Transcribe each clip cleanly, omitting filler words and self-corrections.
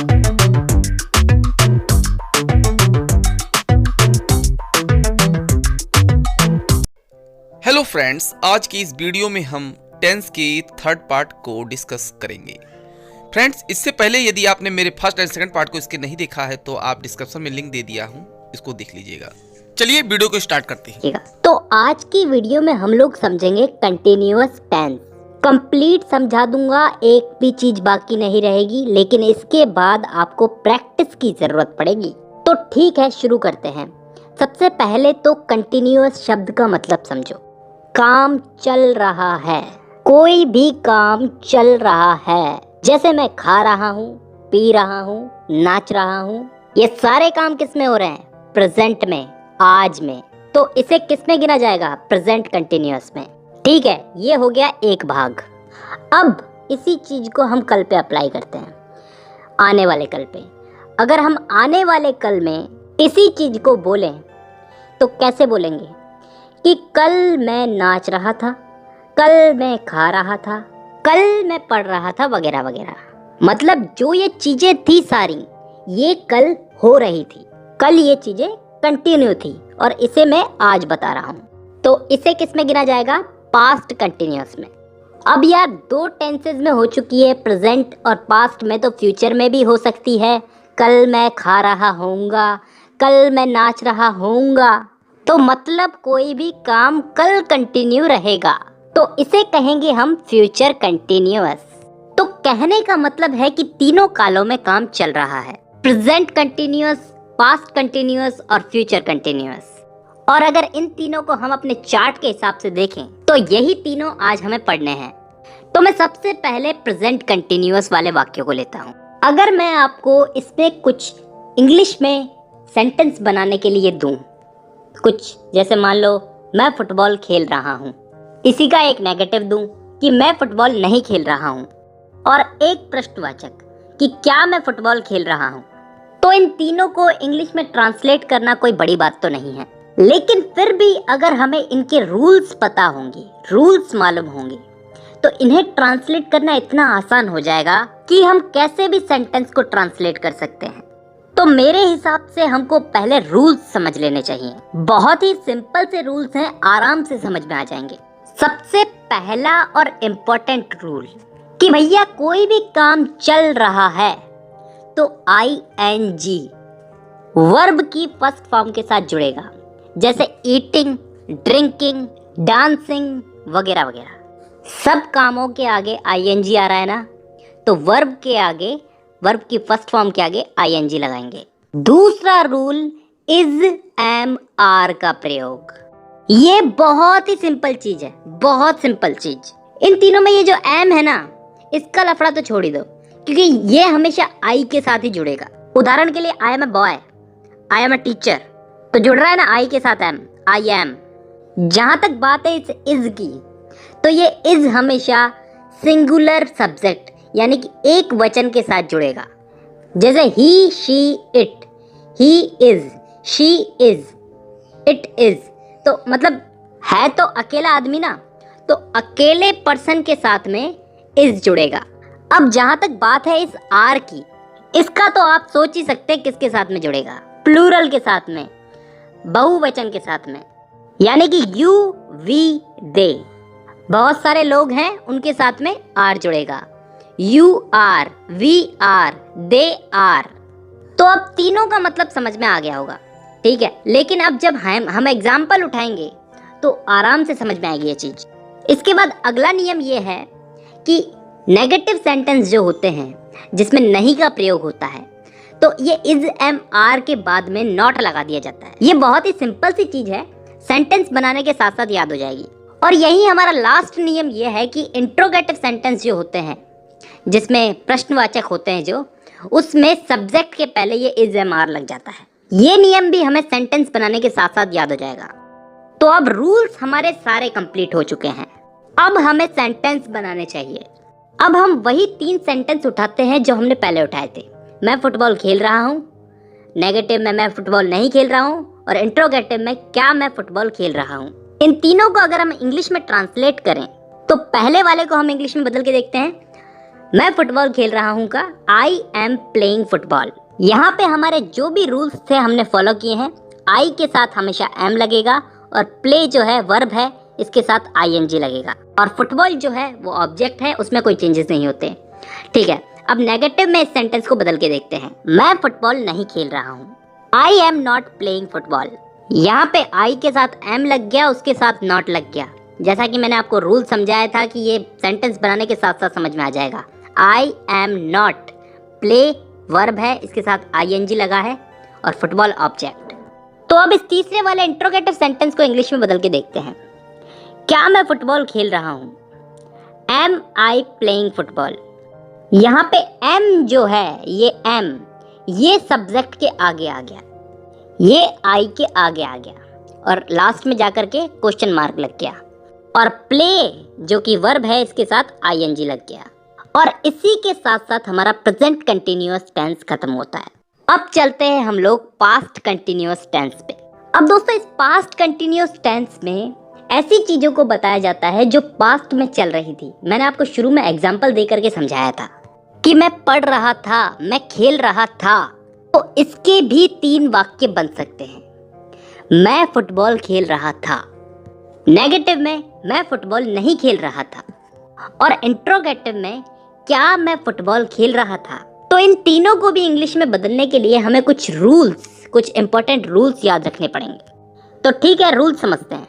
Hello friends, आज की इस वीडियो में हम टेंस की थर्ड पार्ट को डिस्कस करेंगे। फ्रेंड्स, इससे पहले यदि आपने मेरे फर्स्ट एंड सेकंड पार्ट को इसके नहीं देखा है तो आप डिस्क्रिप्शन में लिंक दे दिया हूँ, इसको देख लीजिएगा। चलिए वीडियो को स्टार्ट करते हैं। तो आज की वीडियो में हम लोग समझेंगे कंटिन्यूअस टेंस। कंप्लीट समझा दूंगा, एक भी चीज बाकी नहीं रहेगी, लेकिन इसके बाद आपको प्रैक्टिस की जरूरत पड़ेगी। तो ठीक है, शुरू करते हैं। सबसे पहले तो कंटिन्यूअस शब्द का मतलब समझो। काम चल रहा है, कोई भी काम चल रहा है। जैसे मैं खा रहा हूँ, पी रहा हूँ, नाच रहा हूँ, ये सारे काम किस में हो रहे हैं? प्रेजेंट में, आज में। तो इसे किस में गिना जाएगा? प्रेजेंट कंटिन्यूअस में। ठीक है, ये हो गया एक भाग। अब इसी चीज को हम कल पे अप्लाई करते हैं, आने वाले कल पे। अगर हम आने वाले कल में इसी चीज को बोलें तो कैसे बोलेंगे कि कल मैं नाच रहा था, कल मैं खा रहा था, कल मैं पढ़ रहा था, वगैरह वगैरह। मतलब जो ये चीजें थी सारी, ये कल हो रही थी, कल ये चीजें कंटिन्यू थी, और इसे मैं आज बता रहा हूँ। तो इसे किस में गिना जाएगा? पास्ट कंटिन्यूअस में। अब यार दो टेंसेस में हो चुकी है, प्रेजेंट और पास्ट में, तो फ्यूचर में भी हो सकती है। कल मैं खा रहा होऊंगा, कल मैं नाच रहा होऊंगा। तो मतलब कोई भी काम कल कंटिन्यू रहेगा, तो इसे कहेंगे हम फ्यूचर कंटिन्यूअस। तो कहने का मतलब है कि तीनों कालों में काम चल रहा है, प्रेजेंट कंटिन्यूअस, पास्ट कंटिन्यूअस और फ्यूचर कंटिन्यूअस। और अगर इन तीनों को हम अपने चार्ट के हिसाब से देखें तो यही तीनों आज हमें पढ़ने हैं। तो मैं सबसे पहले प्रेजेंट कंटिन्यूअस वाले वाक्यों को लेता हूँ। अगर मैं आपको इसमें कुछ इंग्लिश में सेंटेंस बनाने के लिए दूं, कुछ जैसे मान लो मैं फुटबॉल खेल रहा हूँ, इसी का एक नेगेटिव दूं कि मैं फुटबॉल नहीं खेल रहा हूँ, और एक प्रश्नवाचक कि क्या मैं फुटबॉल खेल रहा हूँ, तो इन तीनों को इंग्लिश में ट्रांसलेट करना कोई बड़ी बात तो नहीं है। लेकिन फिर भी अगर हमें इनके रूल्स पता होंगे, रूल्स मालूम होंगे, तो इन्हें ट्रांसलेट करना इतना आसान हो जाएगा कि हम कैसे भी सेंटेंस को ट्रांसलेट कर सकते हैं। तो मेरे हिसाब से हमको पहले रूल्स समझ लेने चाहिए। बहुत ही सिंपल से रूल्स हैं, आराम से समझ में आ जाएंगे। सबसे पहला और इम्पोर्टेंट रूल कि भैया कोई भी काम चल रहा है तो ING वर्ब की फर्स्ट फॉर्म के साथ जुड़ेगा। जैसे ईटिंग, ड्रिंकिंग, डांसिंग वगैरह वगैरह, सब कामों के आगे ING आ रहा है ना, तो वर्ब के आगे, वर्ब की फर्स्ट फॉर्म के आगे ING लगाएंगे। दूसरा रूल इज, एम, आर का प्रयोग। ये बहुत ही सिंपल चीज है, बहुत सिंपल चीज। इन तीनों में ये जो एम है ना, इसका लफड़ा तो छोड़ ही दो, क्योंकि ये हमेशा आई के साथ ही जुड़ेगा। उदाहरण के लिए I am a boy, I am a teacher, तो जुड़ रहा है ना आई के साथ एम, आई एम। जहां तक बात है इस इज की, तो ये इज हमेशा सिंगुलर सब्जेक्ट यानी कि एक वचन के साथ जुड़ेगा। जैसे he, she, it, he is, she is, it is, तो मतलब है तो अकेला आदमी ना, तो अकेले पर्सन के साथ में इज जुड़ेगा। अब जहां तक बात है इस आर की, इसका तो आप सोच ही सकते हैं किसके साथ में जुड़ेगा? प्लूरल के साथ में, बहुवचन के साथ में, यानी कि यू, वी, दे। बहुत सारे लोग हैं, उनके साथ में आर जुड़ेगा। You are, we are, they are. तो अब तीनों का मतलब समझ में आ गया होगा, ठीक है। लेकिन अब जब हम एग्जाम्पल उठाएंगे तो आराम से समझ में आएगी ये चीज। इसके बाद अगला नियम ये है कि नेगेटिव सेंटेंस जो होते हैं जिसमें नहीं का प्रयोग होता है, तो ये इज, एम, आर के बाद में नॉट लगा दिया जाता है। ये बहुत ही सिंपल सी चीज है, सेंटेंस बनाने के साथ साथ याद हो जाएगी। और यही हमारा लास्ट नियम ये है कि इंट्रोगेटिव सेंटेंस जो होते हैं, जिसमें प्रश्नवाचक होते हैं जो, उसमें सब्जेक्ट के पहले ये इज, एम, आर लग जाता है। ये नियम भी हमें सेंटेंस बनाने के साथ साथ याद हो जाएगा। तो अब रूल्स हमारे सारे कंप्लीट हो चुके हैं, अब हमें सेंटेंस बनाने चाहिए। अब हम वही 3 सेंटेंस उठाते हैं जो हमने पहले उठाए थे। मैं फुटबॉल खेल रहा हूँ, नेगेटिव में मैं फुटबॉल नहीं खेल रहा हूँ, और इंट्रोगेटिव में क्या मैं फुटबॉल खेल रहा हूँ। इन तीनों को अगर हम इंग्लिश में ट्रांसलेट करें तो पहले वाले को हम इंग्लिश में बदल के देखते हैं। मैं फुटबॉल खेल रहा हूँ का आई एम प्लेइंग फुटबॉल। यहाँ पे हमारे जो भी रूल्स थे हमने फॉलो किए हैं। आई के साथ हमेशा एम लगेगा और प्ले जो है वर्ब है, इसके साथ आईएनजी लगेगा। और फुटबॉल जो है वो ऑब्जेक्ट है, उसमें कोई चेंजेस नहीं होते। ठीक है, अब नेगेटिव में इस सेंटेंस को बदल के देखते हैं। मैं फुटबॉल नहीं खेल रहा हूँ। I am not playing football. यहाँ पे आई के साथ एम लग गया, उसके साथ नॉट लग गया। जैसा कि मैंने आपको रूल समझाया था कि ये सेंटेंस बनाने के साथ साथ समझ में आ जाएगा। I am not, play verb है, इसके साथ आईएनजी लगा है, और फुटबॉल ऑब्जेक्ट। तो अब इस तीसरे वाले इंट्रोगेटिव सेंटेंस को इंग्लिश में बदल के देखते हैं। क्या मैं फुटबॉल खेल रहा हूँ? Am I playing football. यहाँ पे एम जो है, ये सब्जेक्ट के आगे आ गया, ये आई के आगे आ गया, और लास्ट में जाकर के क्वेश्चन मार्क लग गया। और प्ले जो कि वर्ब है, इसके साथ आईएनजी लग गया। और इसी के साथ साथ हमारा प्रेजेंट कंटिन्यूअस टेंस खत्म होता है। अब चलते हैं हम लोग पास्ट कंटिन्यूअस टेंस पे। अब दोस्तों, इस पास्ट कंटिन्यूअस टेंस में ऐसी चीजों को बताया जाता है जो पास्ट में चल रही थी। मैंने आपको शुरू में एग्जाम्पल दे करके समझाया था कि मैं पढ़ रहा था, मैं खेल रहा था। तो इसके भी 3 वाक्य बन सकते हैं। मैं फुटबॉल खेल रहा था। नेगेटिव में मैं फुटबॉल नहीं खेल रहा था। और इंट्रोगेटिव में क्या मैं फुटबॉल खेल रहा था। तो इन तीनों को भी इंग्लिश में बदलने के लिए हमें कुछ रूल्स, कुछ इंपॉर्टेंट रूल्स याद रखने पड़ेंगे। तो ठीक है, रूल समझते हैं।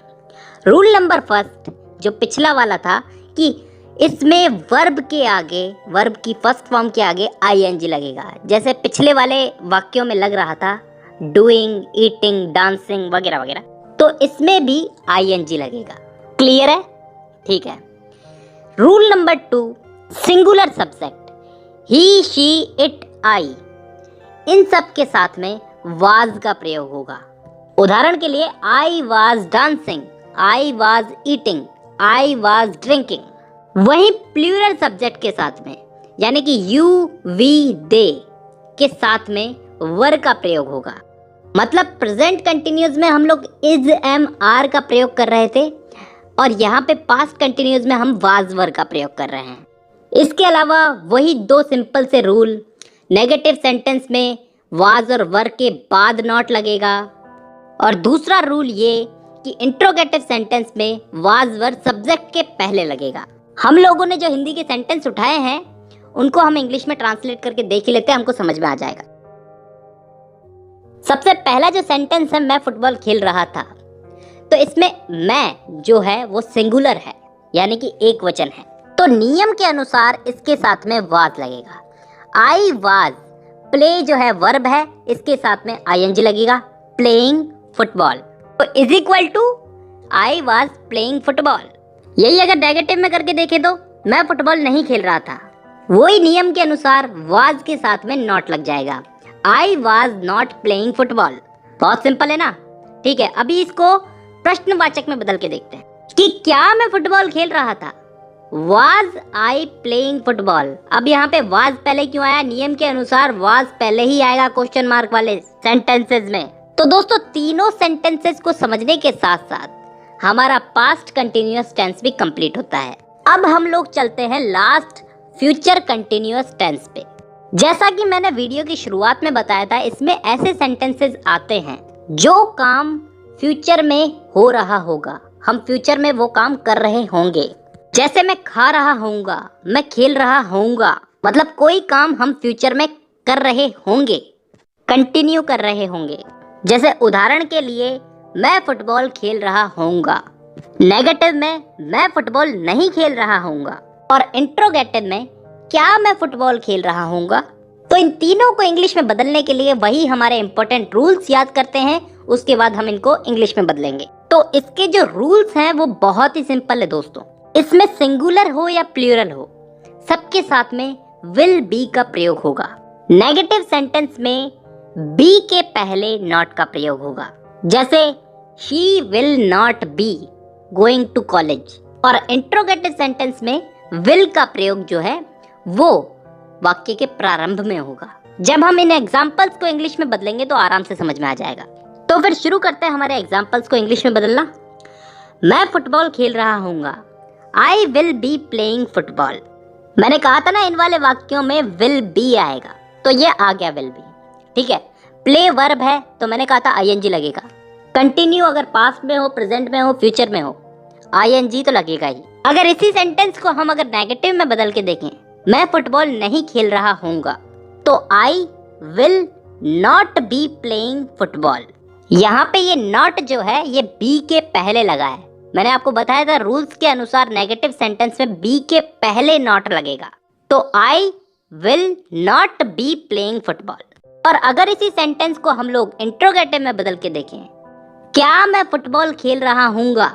रूल नंबर फर्स्ट, जो पिछला वाला था कि इसमें वर्ब के आगे, वर्ब की फर्स्ट फॉर्म के आगे आईएनजी लगेगा। जैसे पिछले वाले वाक्यों में लग रहा था डूइंग, ईटिंग, डांसिंग वगैरह वगैरह, तो इसमें भी आईएनजी लगेगा। क्लियर है? ठीक है। Rule number 2, singular subject he, she, it, I, इन सब के साथ में वाज का प्रयोग होगा। उदाहरण के लिए I was dancing, I was eating, I was drinking. वहीं प्लूरल सब्जेक्ट के साथ में, यानी कि यू, वी, दे के साथ में वर का प्रयोग होगा। मतलब प्रेजेंट कंटिन्यूअस में हम लोग इज, एम, आर का प्रयोग कर रहे थे, और यहाँ पे पास्ट कंटिन्यूअस में हम वाज वर का प्रयोग कर रहे हैं। इसके अलावा वही 2 सिंपल से रूल, नेगेटिव सेंटेंस में वाज और वर के बाद नॉट लगेगा, और दूसरा रूल ये कि इंट्रोगेटिव सेंटेंस में वाज वर सब्जेक्ट के पहले लगेगा। हम लोगों ने जो हिंदी के सेंटेंस उठाए हैं उनको हम इंग्लिश में ट्रांसलेट करके देख ही लेते हैं, हमको समझ में आ जाएगा। सबसे पहला जो सेंटेंस है, मैं फुटबॉल खेल रहा था, तो इसमें मैं जो है वो सिंगुलर है, यानी कि एक वचन है। तो नियम के अनुसार इसके साथ में वाज लगेगा। आई वाज, प्ले जो है वर्ब है, इसके साथ में आईएनजी लगेगा, प्लेइंग फुटबॉल। तो is equal to I was playing football. यही अगर नेगेटिव में करके देखे तो मैं फुटबॉल नहीं खेल रहा था, वही नियम के अनुसार वाज के साथ में नॉट लग जाएगा, I was not playing football. बहुत सिंपल है ना? ठीक है, अभी इसको प्रश्नवाचक में बदल के देखते हैं कि क्या मैं फुटबॉल खेल रहा था। Was I playing football. अब यहाँ पे वाज पहले क्यों आया? नियम के अनुसार वाज पहले ही आएगा क्वेश्चन मार्क वाले सेंटेंसेस में। तो दोस्तों, तीनों सेंटेंसेस को समझने के साथ साथ हमारा पास्ट कंटिन्यूअस टेंस भी कंप्लीट होता है। अब हम लोग चलते हैं लास्ट फ्यूचर कंटिन्यूअस टेंस पे। जैसा कि मैंने वीडियो की शुरुआत में बताया था, इसमें ऐसे सेंटेंसेस आते हैं जो काम फ्यूचर में हो रहा होगा, हम फ्यूचर में वो काम कर रहे होंगे। जैसे मैं खा रहा होऊंगा, मैं खेल रहा होऊंगा, मतलब कोई काम हम फ्यूचर में कर रहे होंगे, कंटिन्यू कर रहे होंगे। जैसे उदाहरण के लिए मैं फुटबॉल खेल रहा होऊंगा। नेगेटिव में मैं फुटबॉल नहीं खेल रहा होऊंगा, और इंट्रोगेटिव में क्या मैं फुटबॉल खेल रहा होऊंगा। तो इन तीनों को इंग्लिश में बदलने के लिए वही हमारे इंपॉर्टेंट रूल्स याद करते हैं, उसके बाद हम इनको इंग्लिश में बदलेंगे। तो इसके जो रूल्स हैं वो बहुत ही सिंपल है दोस्तों। इसमें सिंगुलर हो या प्लूरल हो, सबके साथ में विल बी का प्रयोग होगा। नेगेटिव सेंटेंस में बी के पहले नॉट का प्रयोग होगा। जैसे she will not be going to college. और इंट्रोगेटिव सेंटेंस में विल का प्रयोग जो है वो वाक्य के प्रारंभ में होगा। जब हम इन एग्जाम्पल्स को इंग्लिश में बदलेंगे तो आराम से समझ में आ जाएगा। तो फिर शुरू करते हैं हमारे एग्जाम्पल्स को इंग्लिश में बदलना। मैं फुटबॉल खेल रहा हूँगा। I will be playing football. मैंने कहा था ना इन वाले वाक्यों में विल बी आएगा, तो ये आ गया विल बी। ठीक है, प्ले वर्ब है तो मैंने कहा था आईएनजी लगेगा। कंटिन्यू अगर पास्ट में हो, प्रेजेंट में हो, फ्यूचर में हो, आईएनजी तो लगेगा ही। अगर इसी सेंटेंस को हम अगर नेगेटिव में बदल के देखें, मैं फुटबॉल नहीं खेल रहा हूँगा, तो I will not B playing football. यहाँ पे ये नॉट जो है ये बी के पहले लगा है। मैंने आपको बताया था रूल्स के अनुसार नेगेटिव सेंटेंस में बी के पहले नॉट लगेगा, तो I will not B playing football. और अगर इसी सेंटेंस को हम लोग इंट्रोगेटिव में बदल के देखें, क्या मैं फुटबॉल खेल रहा हूँगा,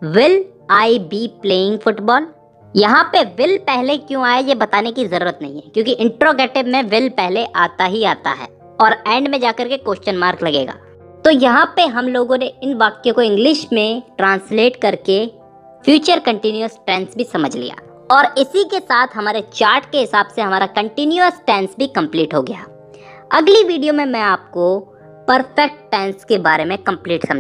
will I be playing football. यहाँ पे विल पहले क्यों आया ये बताने की जरूरत नहीं है, क्योंकि इंट्रोगेटिव में विल पहले आता ही आता है और एंड में जाकर के क्वेश्चन मार्क लगेगा। तो यहाँ पे हम लोगों ने इन वाक्यों को इंग्लिश में ट्रांसलेट करके फ्यूचर कंटिन्यूअस टेंस भी समझ लिया, और इसी के साथ हमारे चार्ट के हिसाब से हमारा कंटिन्यूअस टेंस भी कंप्लीट हो गया। अगली वीडियो में मैं आपको परफेक्ट टेंस के बारे में कंप्लीट समझा